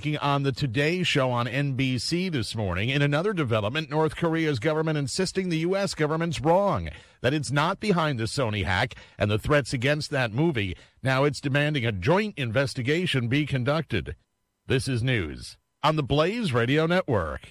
On the Today Show on NBC this morning. In another development, North Korea's government insisting the U.S. government's wrong, that it's not behind the Sony hack and the threats against that movie. Now it's demanding a joint investigation be conducted. This is news on the Blaze Radio Network.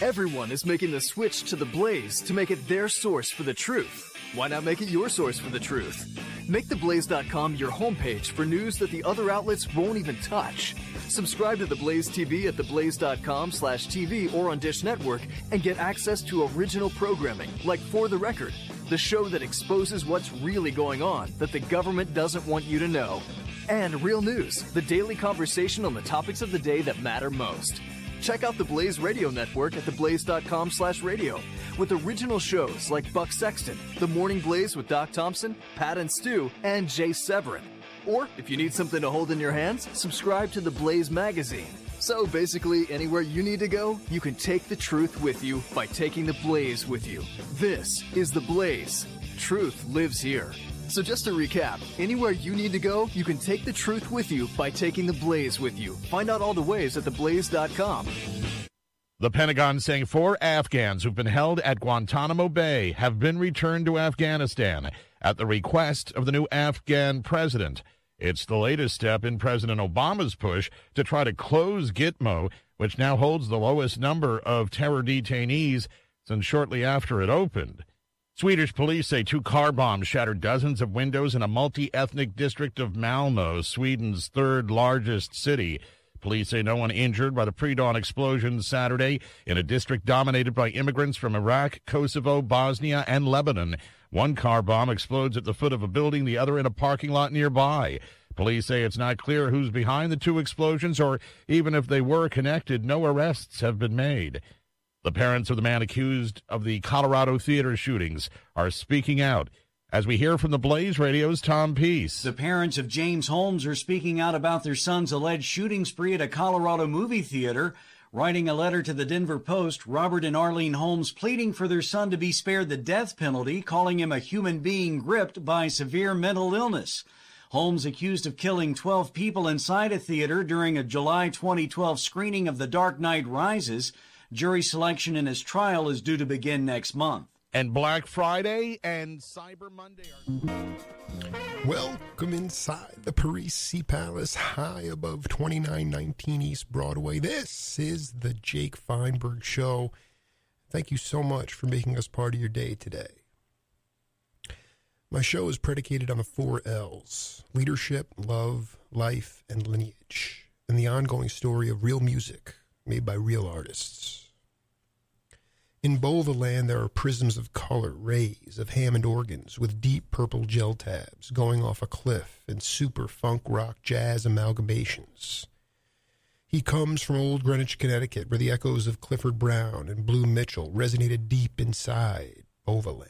Everyone is making the switch to the Blaze to make it their source for the truth. Why not make it your source for the truth? Make theblaze.com your homepage for news that the other outlets won't even touch. Subscribe to The Blaze TV at theblaze.com/TV or on Dish Network and get access to original programming like For the Record, the show that exposes what's really going on that the government doesn't want you to know. And Real News, the daily conversation on the topics of the day that matter most. Check out the Blaze Radio Network at theblaze.com/radio with original shows like Buck Sexton, The Morning Blaze with Doc Thompson, Pat and Stu, and Jay Severin. Or if you need something to hold in your hands, subscribe to the Blaze magazine. So basically, anywhere you need to go, you can take the truth with you by taking the Blaze with you. This is the Blaze. Truth lives here. So just to recap, anywhere you need to go, you can take the truth with you by taking the Blaze with you. Find out all the ways at theblaze.com. The Pentagon saying 4 Afghans who've been held at Guantanamo Bay have been returned to Afghanistan at the request of the new Afghan president. It's the latest step in President Obama's push to try to close Gitmo, which now holds the lowest number of terror detainees since shortly after it opened. Swedish police say 2 car bombs shattered dozens of windows in a multi-ethnic district of Malmö, Sweden's 3rd largest city. Police say no one injured by the pre-dawn explosions Saturday in a district dominated by immigrants from Iraq, Kosovo, Bosnia, and Lebanon. 1 car bomb explodes at the foot of a building, the other in a parking lot nearby. Police say it's not clear who's behind the 2 explosions, or even if they were connected, no arrests have been made. The parents of the man accused of the Colorado theater shootings are speaking out. As we hear from the Blaze Radio's Tom Peace. The parents of James Holmes are speaking out about their son's alleged shooting spree at a Colorado movie theater. Writing a letter to the Denver Post, Robert and Arlene Holmes pleading for their son to be spared the death penalty, calling him a human being gripped by severe mental illness. Holmes accused of killing 12 people inside a theater during a July 2012 screening of The Dark Knight Rises. Jury selection in his trial is due to begin next month. And Black Friday and Cyber Monday are... Welcome inside the Paris Sea Palace, high above 2919 East Broadway. This is the Jake Feinberg Show. Thank you so much for making us part of your day today. My show is predicated on the 4 L's: leadership, love, life, and lineage, and the ongoing story of real music made by real artists. In Bova Land, there are prisms of color, rays of Hammond organs with deep purple gel tabs going off a cliff and super funk rock jazz amalgamations. He comes from Old Greenwich, Connecticut, where the echoes of Clifford Brown and Blue Mitchell resonated deep inside Bova Land.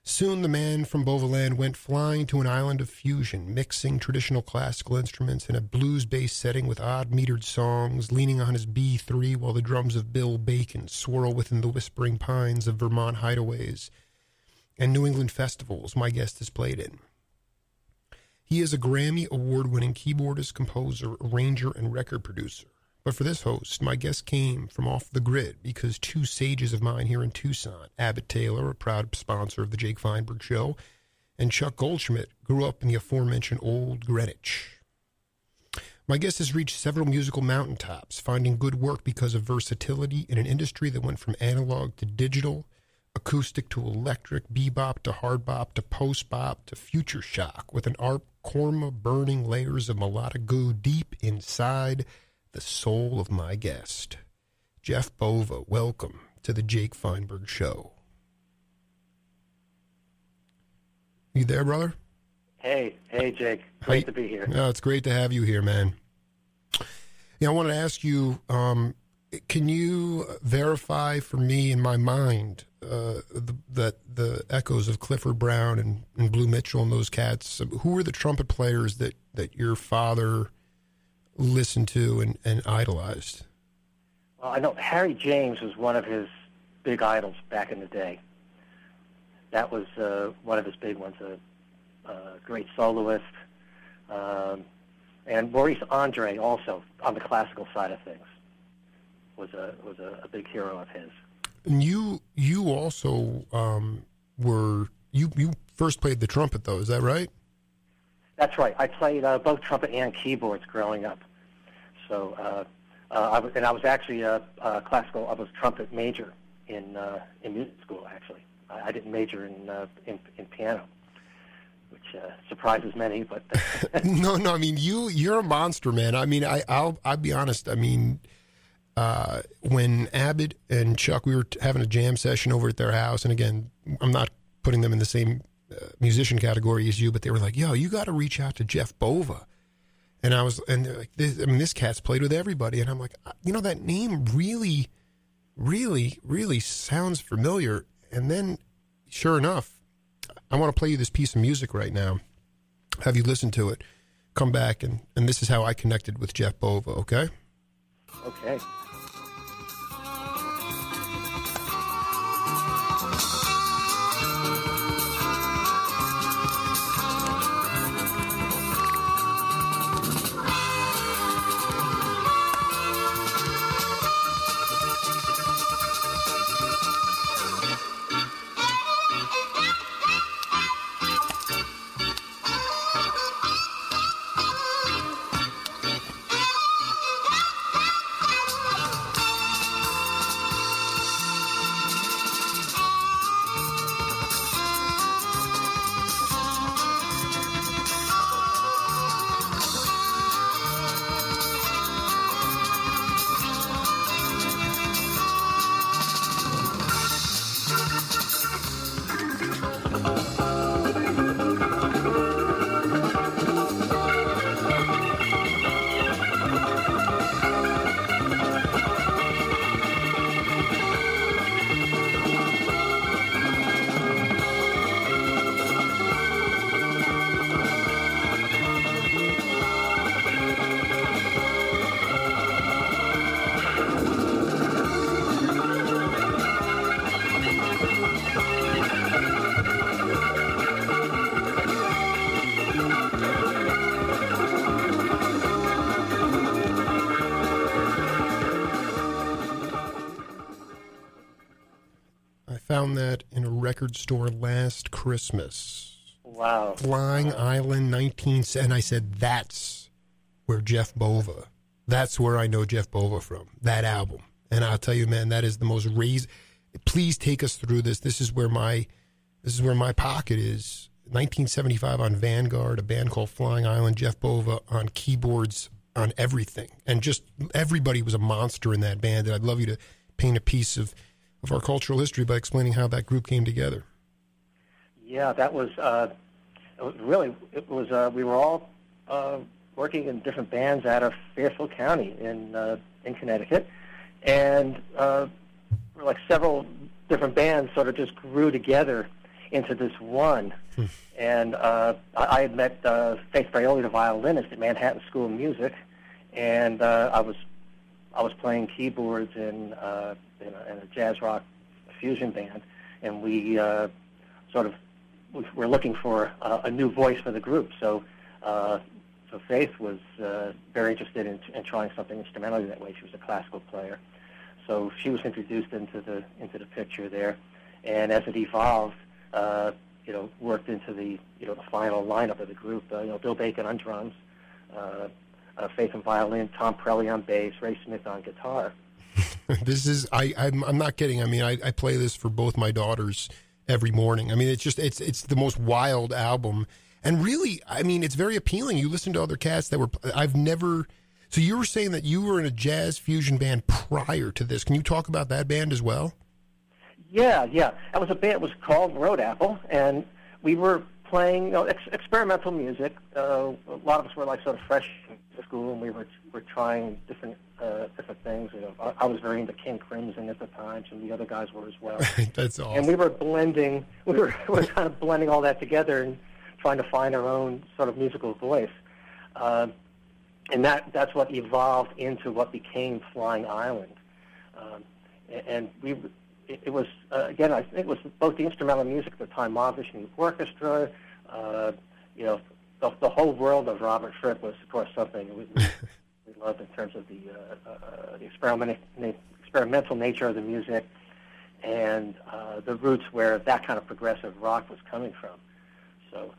Soon the man from Bova Land went flying to an island of fusion, mixing traditional classical instruments in a blues-based setting with odd-metered songs, leaning on his B3 while the drums of Bill Bacon swirl within the whispering pines of Vermont hideaways and New England festivals my guest has played in. He is a Grammy award-winning keyboardist, composer, arranger, and record producer. But for this host, my guest came from off the grid because 2 sages of mine here in Tucson, Abbott Taylor, a proud sponsor of the Jake Feinberg Show, and Chuck Goldschmidt, grew up in the aforementioned Old Greenwich. My guest has reached several musical mountaintops, finding good work because of versatility in an industry that went from analog to digital, acoustic to electric, be-bop to hard bop to post-bop to future shock, with an art chroma burning layers of melodic goo deep inside the soul of my guest. Jeff Bova, welcome to the Jake Feinberg Show. You there, brother? Hey, Jake. Great to be here. No, it's great to have you here, man. Yeah, I wanted to ask you, can you verify for me in my mind that the echoes of Clifford Brown and Blue Mitchell and those cats, who were the trumpet players that your father listened to and idolized? Well, I know Harry James was one of his big idols back in the day. That was one of his big ones, a great soloist. And Maurice Andre also on the classical side of things was a big hero of his. And you also you first played the trumpet, though, is that right? That's right. I played both trumpet and keyboards growing up. So I was actually a trumpet major in music school. Actually, I didn't major in piano, which surprises many. But no. I mean, you're a monster, man. I mean, I'll be honest. I mean, when Abbott and Chuck, we were having a jam session over at their house, and again, I'm not putting them in the same musician category as you, but they were like, "Yo, you got to reach out to Jeff Bova." And they're like, this cat's played with everybody, and I'm like, that name really, really, really sounds familiar. And then, sure enough, I want to play you this piece of music right now. Have you listened to it? Come back, and this is how I connected with Jeff Bova. Okay. Okay. Found that in a record store last Christmas. Wow. Flying Island 19, and I said, that's where Jeff Bova, that's where I know Jeff Bova from, that album. And I'll tell you, man, that is the most please take us through this. This is where my pocket is. 1975 on Vanguard, a band called Flying Island, Jeff Bova on keyboards, on everything. And just everybody was a monster in that band. And I'd love you to paint a piece of our cultural history by explaining how that group came together. Yeah, that was we were all working in different bands out of Fairfield County in Connecticut, and like several different bands sort of just grew together into this one. And I had met Faith Fraioli, the violinist at Manhattan School of Music, and I was playing keyboards in a jazz rock fusion band, and we were looking for a new voice for the group. So Faith was very interested in trying something instrumentally that way. She was a classical player, so she was introduced into the picture there, and as it evolved, worked into the final lineup of the group. Bill Bacon on drums, Faith on violin, Tom Prelli on bass, Ray Smith on guitar. This is I'm not kidding. I mean, I play this for both my daughters every morning. I mean, it's the most wild album, and really, I mean, it's very appealing. You listen to other cats that were So you were saying that you were in a jazz fusion band prior to this. Can you talk about that band as well? Yeah. That was a band. It was called Road Apple, and we were playing experimental music. A lot of us were like sort of fresh to school, and we were trying different things. I was very into King Crimson at the time, and the other guys were as well. That's awesome. And we were blending. We were kind of blending all that together and trying to find our own sort of musical voice. And that's what evolved into what became Flying Island. And it was again, I think it was both the instrumental music at the time, Marvelous New Orchestra, the whole world of Robert Fripp was, of course, something we loved in terms of the experimental nature of the music and the roots where that kind of progressive rock was coming from. So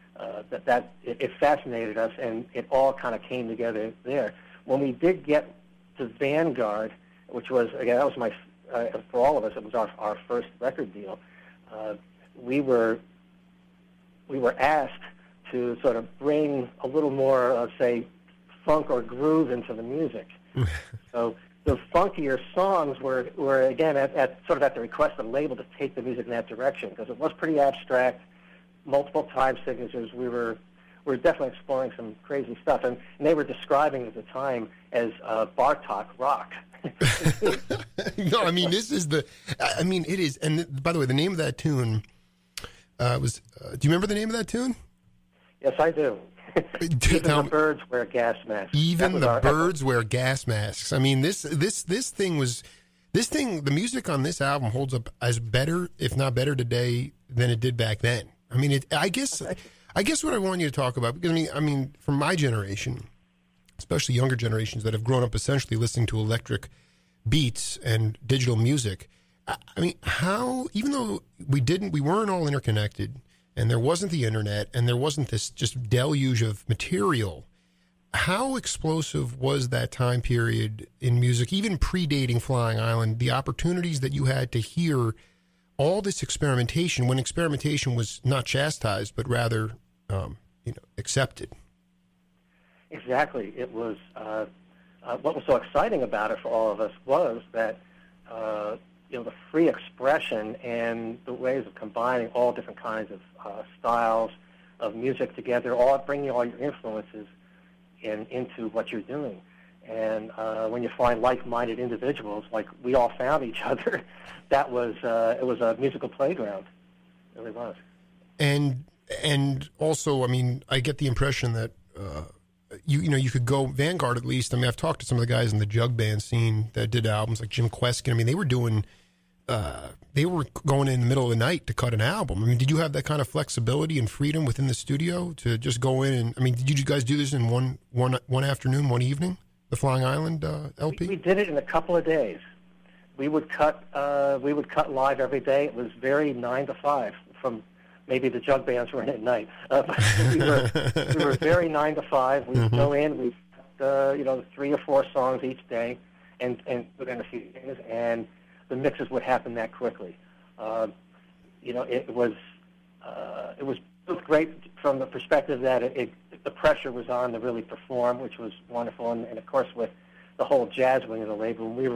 it fascinated us, and it all kind of came together there. When we did get to Vanguard, which was, again, that was my, for all of us, it was our first record deal. We were asked to sort of bring a little more, say, funk or groove into the music. So the funkier songs were again, at sort of at the request of the label to take the music in that direction, because it was pretty abstract, multiple time signatures. We were definitely exploring some crazy stuff, and they were describing it at the time as Bartok rock. No, I mean, it is, and by the way, the name of that tune was, do you remember the name of that tune? Yes, I do. Even the birds wear gas masks. Even the birds wear gas masks. I mean, the music on this album holds up as better, if not better today than it did back then. I mean, I guess what I want you to talk about, because I mean, from my generation, especially younger generations that have grown up essentially listening to electric beats and digital music, I mean, how, even though we weren't all interconnected, and there wasn't the internet, and there wasn't this just deluge of material, how explosive was that time period in music, even predating Flying Island, the opportunities that you had to hear all this experimentation, when experimentation was not chastised, but rather, accepted? Exactly. It was, what was so exciting about it for all of us was that, the free expression and the ways of combining all different kinds of styles of music together, all bringing all your influences into what you're doing. And when you find like-minded individuals, like we all found each other, it was a musical playground. It really was. And also, I mean, I get the impression that you could go Vanguard, at least. I mean, I've talked to some of the guys in the jug band scene that did albums, like Jim Kweskin. I mean, they were going in the middle of the night to cut an album. I mean, did you have that kind of flexibility and freedom within the studio to just go in and, I mean, did you guys do this in one afternoon, one evening, the Flying Island LP? We did it in a couple of days. We would cut live every day. It was very 9 to 5. From maybe the jug bands were in at night. We were very 9 to 5. We'd go in, we'd 3 or 4 songs each day, and within a few days, and the mixes would happen that quickly. It was both great from the perspective that the pressure was on to really perform, which was wonderful, and of course with the whole jazz wing of the label. We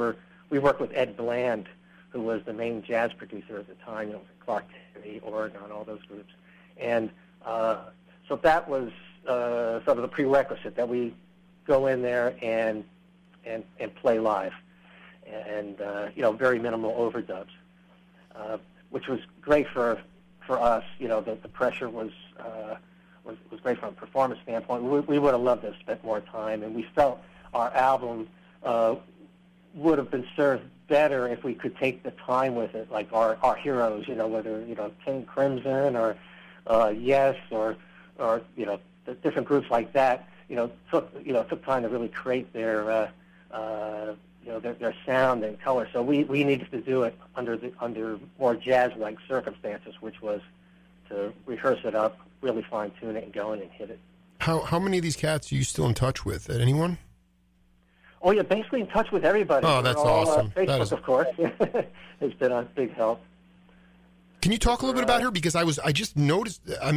worked with Ed Bland, who was the main jazz producer at the time, Clark Terry, Oregon, all those groups, and so that was sort of the prerequisite, that we go in there and play live. And very minimal overdubs, which was great for us. The pressure was great from a performance standpoint. We would have loved to have spent more time, and we felt our album would have been served better if we could take the time with it, like our heroes. Whether King Crimson or Yes or the different groups like that. Took time to really create their sound and color. So we needed to do it under more jazz-like circumstances, which was to rehearse it up, really fine-tune it, and go in and hit it. How many of these cats are you still in touch with? Anyone? Oh, yeah, basically in touch with everybody. Oh, that's awesome. Facebook, of course, has been a big help. Can you talk a little bit about her? Because I just noticed, I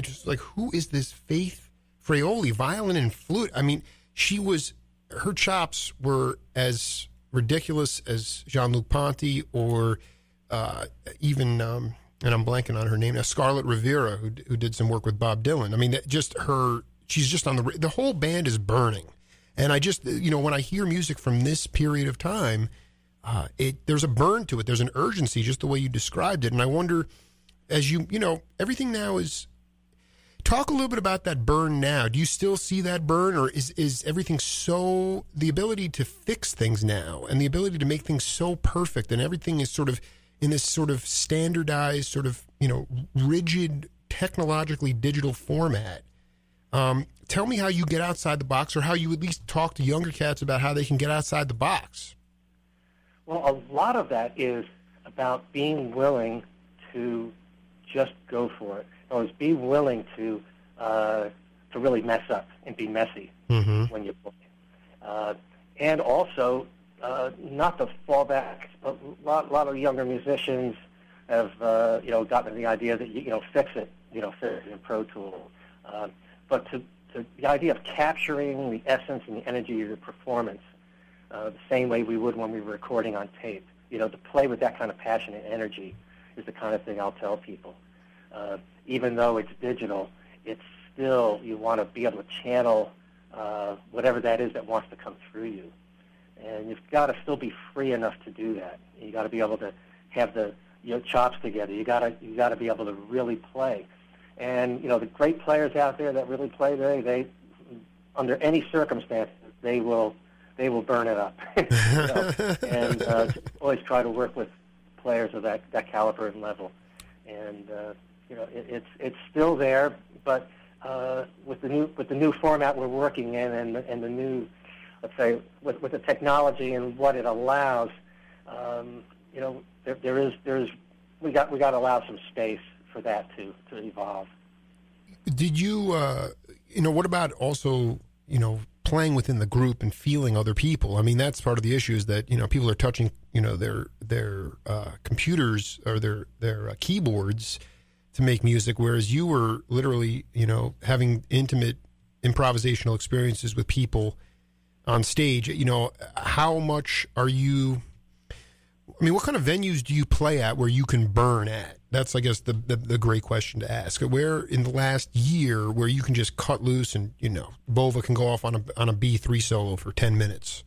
just like, who is this Faith Fraioli, violin and flute? I mean, her chops were as ridiculous as Jean-Luc Ponty or even, and I'm blanking on her name now, Scarlett Rivera, who did some work with Bob Dylan. I mean, she's just on the whole band is burning. And I just, when I hear music from this period of time, there's a burn to it. There's an urgency, just the way you described it. And I wonder, as everything now is, talk a little bit about that burn now. Do you still see that burn, or is everything so, the ability to fix things now and the ability to make things so perfect, and everything is sort of in this sort of standardized, sort of, rigid, technologically digital format? Tell me how you get outside the box, or how you at least talk to younger cats about how they can get outside the box. Well, a lot of that is about being willing to just go for it. Or be willing to really mess up and be messy when you're playing. And also not to fall back. A lot of younger musicians have gotten the idea that fix it in Pro Tools. But to the idea of capturing the essence and the energy of your performance the same way we would when we were recording on tape. To play with that kind of passion and energy is the kind of thing I'll tell people. Even though it's digital, it's still, you want to be able to channel whatever that is that wants to come through you. And you've got to still be free enough to do that. You got to be able to have the chops together. You got to be able to really play. And the great players out there that really play, they under any circumstances they will burn it up. And always try to work with players of that caliber and level. And it's still there, but with the new format we're working in and the new, let's say, with the technology and what it allows, we got to allow some space for that to evolve. Did you what about also playing within the group and feeling other people? I mean, that's part of the issue, is that people are touching their computers or their keyboards to make music, whereas you were literally having intimate improvisational experiences with people on stage. How much are you? I mean, what kind of venues do you play at where you can burn at? That's, I guess, the great question to ask. Where in the last year where you can just cut loose and, Bova can go off on a B3 solo for 10 minutes?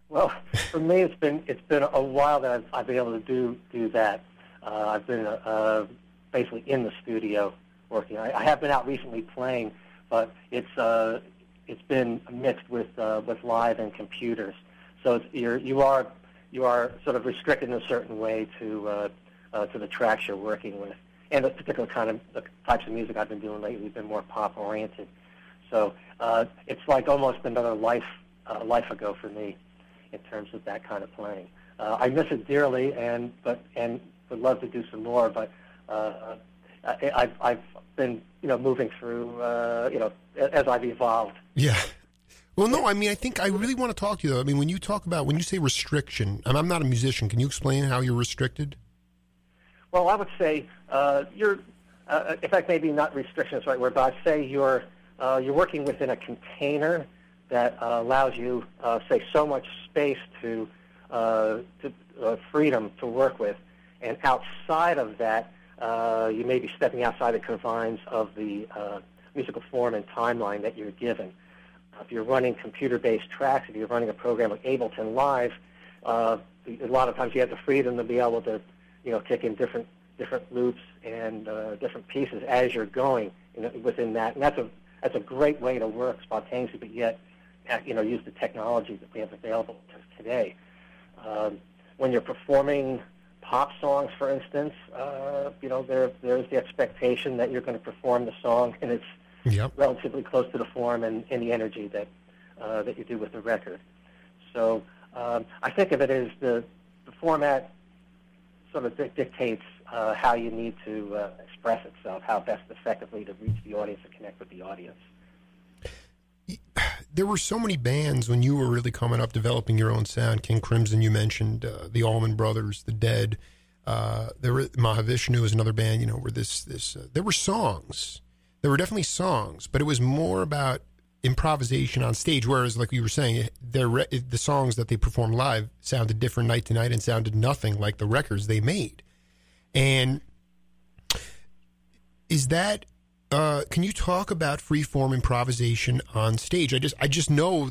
Well, for me, it's been a while that I've been able to do that. I've been basically in the studio working. I have been out recently playing, but it's been mixed with live and computers. So you are sort of restricted in a certain way to the tracks you're working with, and the particular the types of music I've been doing lately have been more pop oriented. So it's like almost another life ago for me in terms of that kind of playing. I miss it dearly, and would love to do some more. But I've been moving through as I've evolved. Yeah. Well, no, I mean, I think I really want to talk to you, though. I mean, when you say restriction, and I'm not a musician, can you explain how you're restricted? Well, I would say you're, in fact, maybe not restriction is the right word, but I'd say you're working within a container that allows you, say, so much space to freedom to work with, and outside of that, you may be stepping outside the confines of the musical form and timeline that you're given. If you're running computer-based tracks, if you're running a program like Ableton Live, a lot of times you have the freedom to be able to, kick in different loops and different pieces as you're going within that. And that's a great way to work spontaneously, but yet, use the technology that we have available to us today. When you're performing pop songs, for instance, there's the expectation that you're going to perform the song, and it's relatively close to the form and the energy that you do with the record. So I think of it as the format sort of dictates how you need to express itself, how best effectively to reach the audience and connect with the audience. There were so many bands when you were really coming up, developing your own sound. King Crimson, you mentioned, the Allman Brothers, the Dead. There were Mahavishnu is another band. Where there were songs. There were definitely songs, but it was more about improvisation on stage. Whereas, like you were saying, the songs that they performed live sounded different night to night and sounded nothing like the records they made. And is that? Can you talk about freeform improvisation on stage? I just know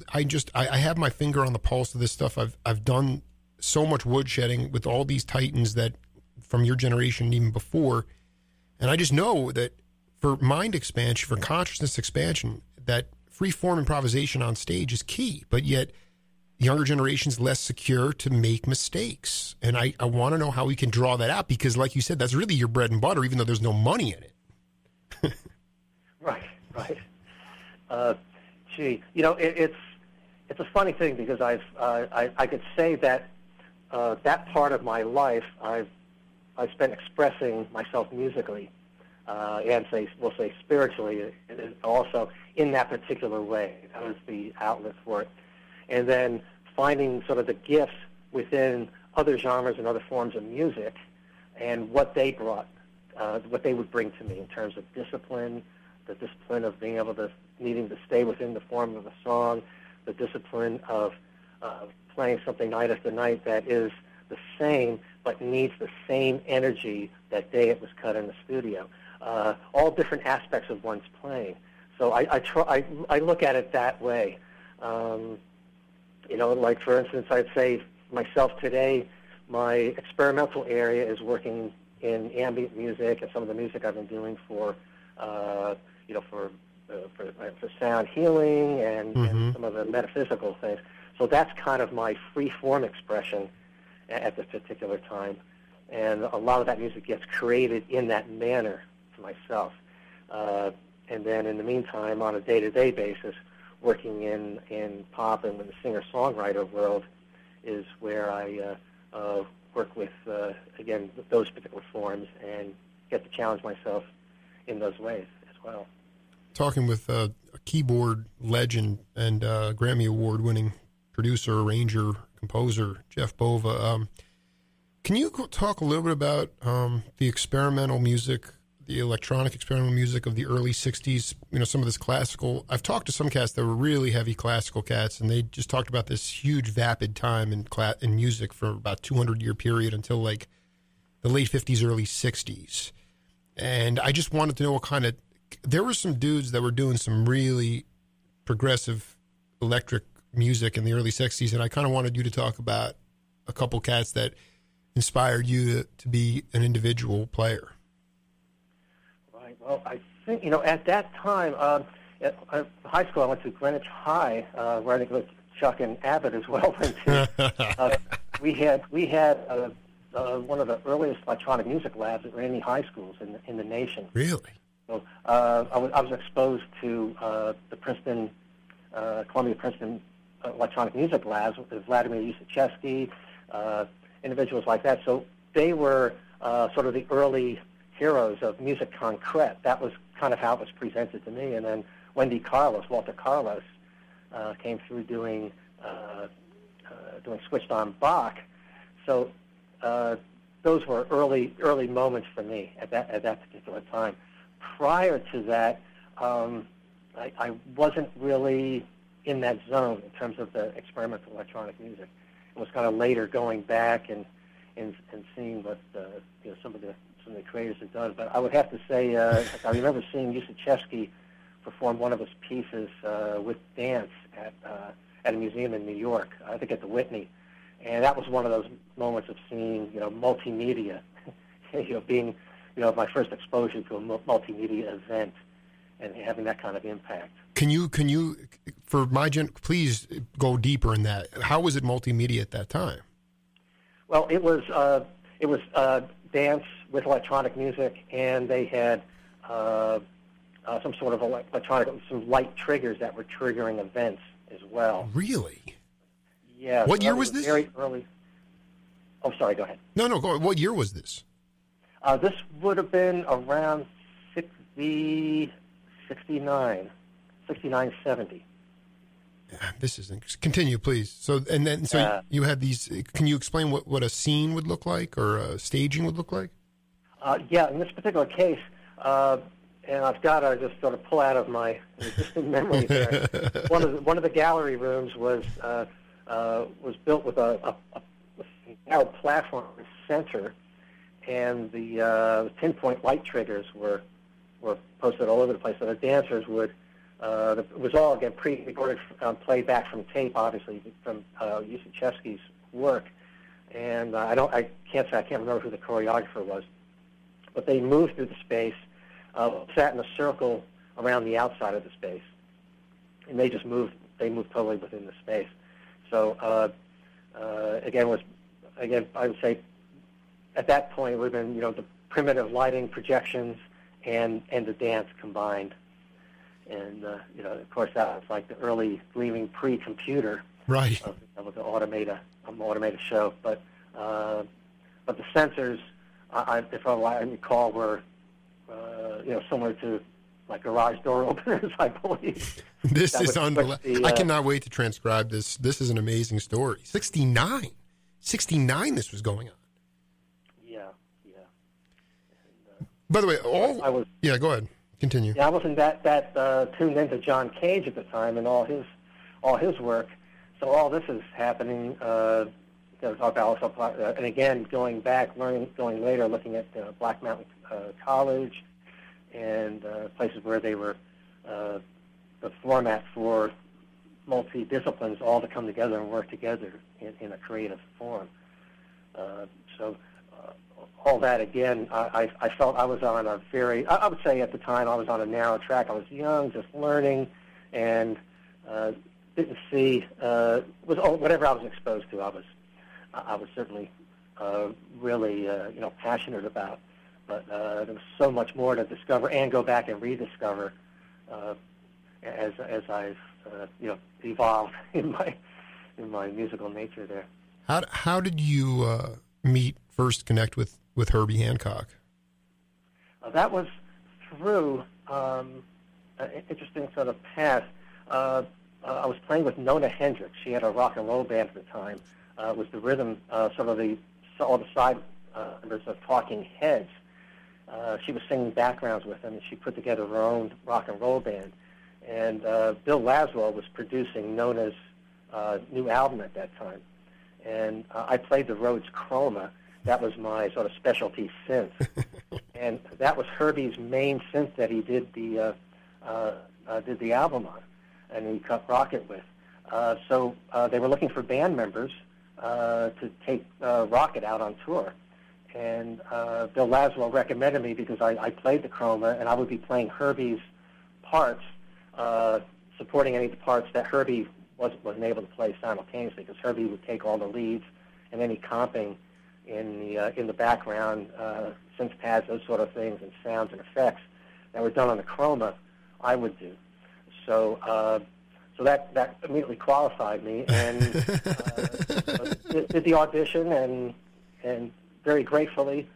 I have my finger on the pulse of this stuff. I've done so much woodshedding with all these titans that from your generation and even before, and I just know that for mind expansion, for consciousness expansion, that freeform improvisation on stage is key. But yet, younger generation's less secure to make mistakes, and I want to know how we can draw that out, because, like you said, that's really your bread and butter, even though there's no money in it. Right. It's a funny thing because I could say that that part of my life I've spent expressing myself musically, and we'll say spiritually also in that particular way. That was the outlet for it. And then finding sort of the gifts within other genres and other forms of music and what they brought, what they would bring to me in terms of discipline, the discipline of being able to, needing to stay within the form of a song, the discipline of playing something night after night that is the same but needs the same energy that day it was cut in the studio. All different aspects of one's playing. So I look at it that way. Like for instance, I'd say myself today, my experimental area is working in ambient music and some of the music I've been doing for sound healing and some of the metaphysical things. So that's kind of my free form expression at this particular time, and a lot of that music gets created in that manner for myself. And then in the meantime, on a day-to-day basis, working in pop and in the singer-songwriter world is where I work with, again, those particular forms and get to challenge myself in those ways as well. Talking with a keyboard legend and Grammy Award-winning producer, arranger, composer, Jeff Bova. Can you talk a little bit about the experimental music, the electronic experimental music of the early 60s, some of this classical? I've talked to some cats that were really heavy classical cats, and they just talked about this huge vapid time in music for about 200-year period until like the late 50s, early 60s. And I just wanted to know what kind of... There were some dudes that were doing some really progressive electric music in the early 60s, and I kind of wanted you to talk about a couple cats that inspired you to be an individual player. Right. Well, I think, at that time, at high school, I went to Greenwich High, where I think Chuck and Abbott as well went to. We had one of the earliest electronic music labs at any high schools in the nation. Really? So I was exposed to the Columbia Princeton electronic music labs with Vladimir Usichevsky, individuals like that. So they were sort of the early heroes of music concrete. That was kind of how it was presented to me. And then Walter Carlos, came through doing switched on Bach. So those were early moments for me at that particular time. Prior to that, I wasn't really in that zone in terms of the experimental electronic music. It was kind of later going back and seeing what some of the creators had done. But I would have to say, I remember seeing Usichevsky perform one of his pieces with dance at a museum in New York, I think at the Whitney, and that was one of those moments of seeing multimedia, being my first exposure to a multimedia event and having that kind of impact. Can you, for my please go deeper in that. How was it multimedia at that time? Well, it was dance with electronic music, and they had some sort of some light triggers that were triggering events as well. Really? Yeah. What year was this? Very early. Oh, sorry. Go ahead. No, go ahead. What year was this? This would have been around 69, 70. This isn't. Continue, please. So you had these. Can you explain what a scene would look like or a staging would look like? Yeah, in this particular case, and I've got to just sort of pull out of my distant memory there. One of the gallery rooms was built with a narrow platform in the center, and the pinpoint light triggers were posted all over the place. So the dancers would. It was all, again, pre-recorded playback from tape, obviously, from Usichevsky's work. And I can't remember who the choreographer was. But they moved through the space, sat in a circle around the outside of the space. And they moved totally within the space. So, again, I would say at that point it would have been, the primitive lighting projections and the dance combined. And of course, that was like the early gleaming pre-computer Right. of the automated show. But the sensors, if I recall, were similar to like garage door openers, I believe. This That is would unbelievable. switch the, I cannot wait to transcribe this. This is an amazing story. 69 this was going on. Yeah. By the way, I was. yeah, go ahead. Continue. Yeah, I wasn't that tuned into John Cage at the time and all his work. So all this is happening. And again, going later, looking at Black Mountain College and places where they were the format for multi-disciplines all to come together and work together in a creative form. So all that, again, I felt I was on a very, I would say at the time I was on a narrow track. I was young, just learning, and didn't see, whatever I was exposed to, I was certainly really, passionate about. But there was so much more to discover and go back and rediscover as I've, evolved in my musical nature there. How did you first connect with Herbie Hancock? That was through an interesting sort of path. I was playing with Nona Hendricks. She had a rock and roll band at the time. It was the rhythm, all the side members of Talking Heads. She was singing backgrounds with them, and she put together her own rock and roll band. And Bill Laswell was producing Nona's new album at that time. And I played the Rhodes Chroma. That was my sort of specialty synth. And that was Herbie's main synth that he did the album on, and he cut Rocket with. So they were looking for band members to take Rocket out on tour. And Bill Laswell recommended me because I played the Chroma, and I would be playing Herbie's parts, supporting any of the parts that Herbie wasn't able to play simultaneously, because Herbie would take all the leads and any comping in the background, synth pads, those sort of things, and sounds and effects that were done on the Chroma, I would do. So that immediately qualified me, and did the audition, and very gratefully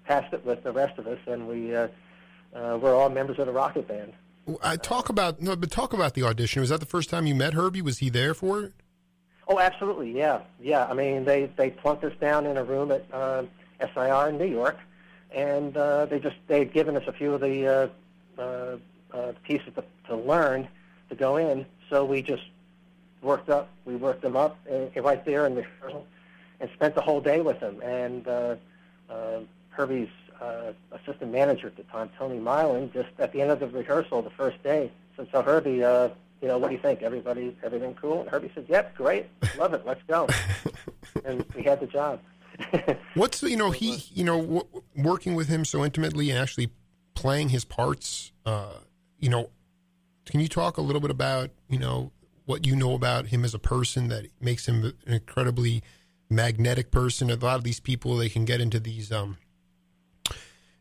passed it with the rest of us, and we're all members of the Rocket Band. Talk about the audition. Was that the first time you met Herbie? Was he there for it? Oh, absolutely, yeah. I mean, they plunked us down in a room at SIR in New York, and they'd given us a few of the pieces to learn to go in. So we just worked them up right there in the rehearsal, and spent the whole day with them. And Herbie's assistant manager at the time, Tony Milan, just at the end of the rehearsal, the first day, said, "So Herbie, what do you think? Everything cool?" And Herbie said, "Yep, great, love it, let's go." And we had the job. What's working with him so intimately and actually playing his parts? Can you talk a little bit about what you know about him as a person that makes him an incredibly magnetic person? A lot of these people, they can get into these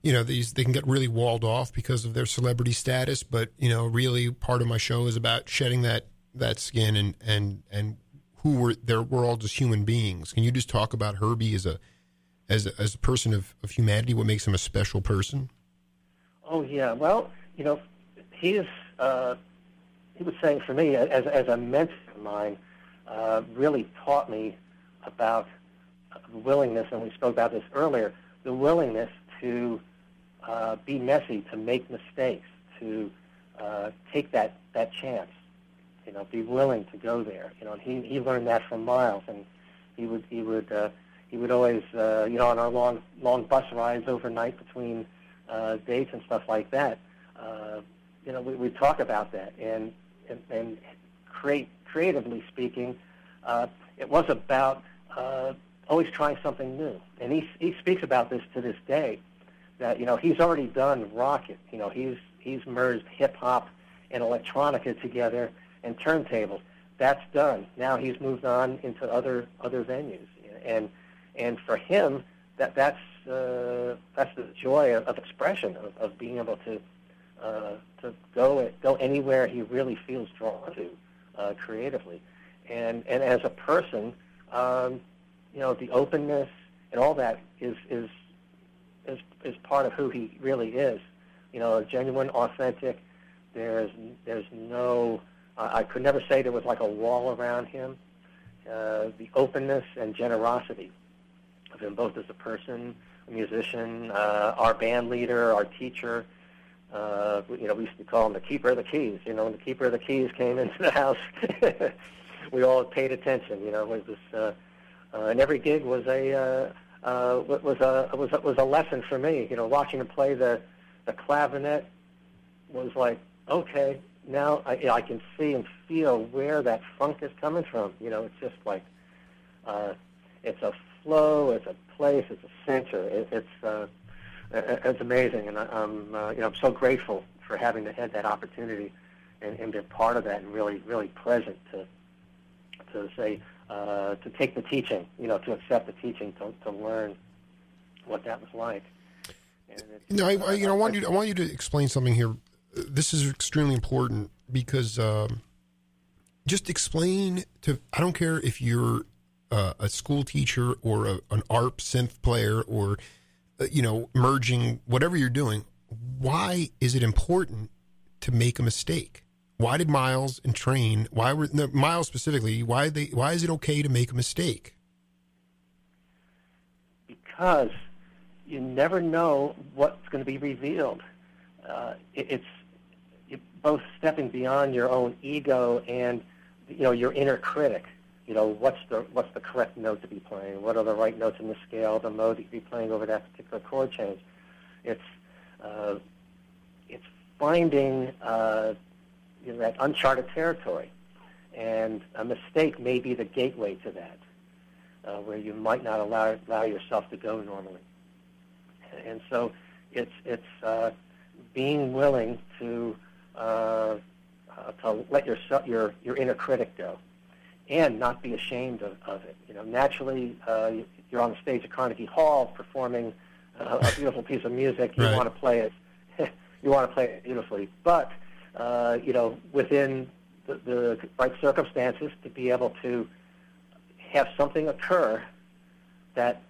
they can get really walled off because of their celebrity status, but really part of my show is about shedding that skin and who we're all just human beings. Can you just talk about Herbie as a person of humanity, what makes him a special person? Oh yeah, well, he was saying, for me, as a mentor of mine, really taught me about the willingness, and we spoke about this earlier, the willingness to be messy, to make mistakes, to take that chance, be willing to go there. And he learned that from Miles, and he would always, on our long bus rides overnight between dates and stuff like that, we talk about that, and creatively speaking, it was about always trying something new. And he speaks about this to this day, that he's already done Rocket. He's merged hip hop and electronica together and turntables. That's done. Now he's moved on into other venues, and for him that's the joy of expression, of being able to go anywhere he really feels drawn to creatively, and as a person, the openness and all that is part of who he really is. Genuine, authentic. There's no. I could never say there was like a wall around him. The openness and generosity of him, both as a person, a musician, our band leader, our teacher. We used to call him the keeper of the keys. When the keeper of the keys came into the house, we all paid attention. It was, and every gig was a lesson for me. Watching him play the clavinet was like, okay, now I can see and feel where that funk is coming from. It's just like it's a flow, it's a place, it's a center. It's amazing, and I'm so grateful for having had that opportunity and been part of that, and really present to say to take the teaching, to accept the teaching, to learn what that was like. And I want you to explain something here. This is extremely important because just explain to. I don't care if you're a school teacher or an ARP synth player or merging, whatever you're doing, why is it important to make a mistake? Why did Miles and Train, Miles specifically, why is it okay to make a mistake? Because you never know what's going to be revealed. It's both stepping beyond your own ego and, your inner critic. What's the correct note to be playing? What are the right notes in the scale, the mode that you be playing over that particular chord change? It's finding that uncharted territory, and a mistake may be the gateway to that, where you might not allow yourself to go normally. And so it's being willing to let your inner critic go, and not be ashamed of it. Naturally, you're on the stage at Carnegie Hall performing a beautiful piece of music. You Right. want to play it. You want to play it beautifully, but within the right circumstances, to be able to have something occur that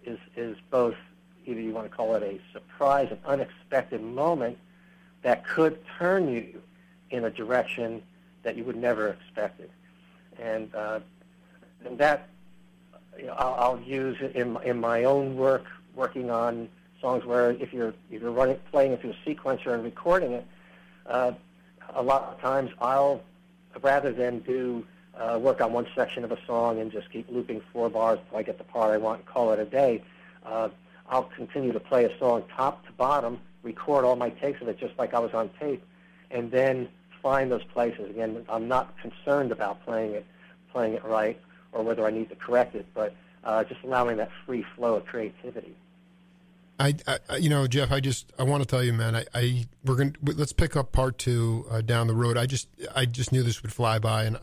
is both, either you want to call it a surprise, an unexpected moment that could turn you in a direction that you would never expected. And that I'll use it in my own work, working on songs where if you're playing into a sequencer and recording it, a lot of times I'll, rather than do work on one section of a song and just keep looping 4 bars until I get the part I want and call it a day, I'll continue to play a song top to bottom, record all my takes of it just like I was on tape, and then find those places. Again, I'm not concerned about playing it right or whether I need to correct it, but just allowing that free flow of creativity. Jeff, I want to tell you, man, let's pick up part 2 down the road. I just knew this would fly by, and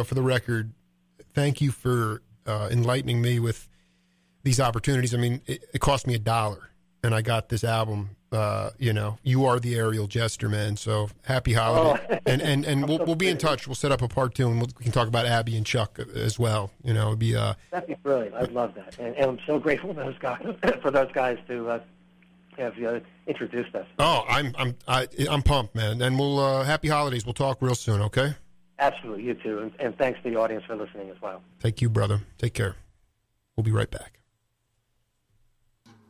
for the record, thank you for enlightening me with these opportunities. I mean, it cost me $1, and I got this album. You are the aerial jester, man. So happy holiday, and we'll be in touch. We'll set up a part 2, and we can talk about Abby and Chuck as well. It'd be that'd be brilliant. I'd love that, and I'm so grateful for those guys to have introduced us. Oh, I'm pumped, man. And we'll happy holidays. We'll talk real soon. Okay. Absolutely, you too, and thanks to the audience for listening as well. Thank you, brother. Take care. We'll be right back.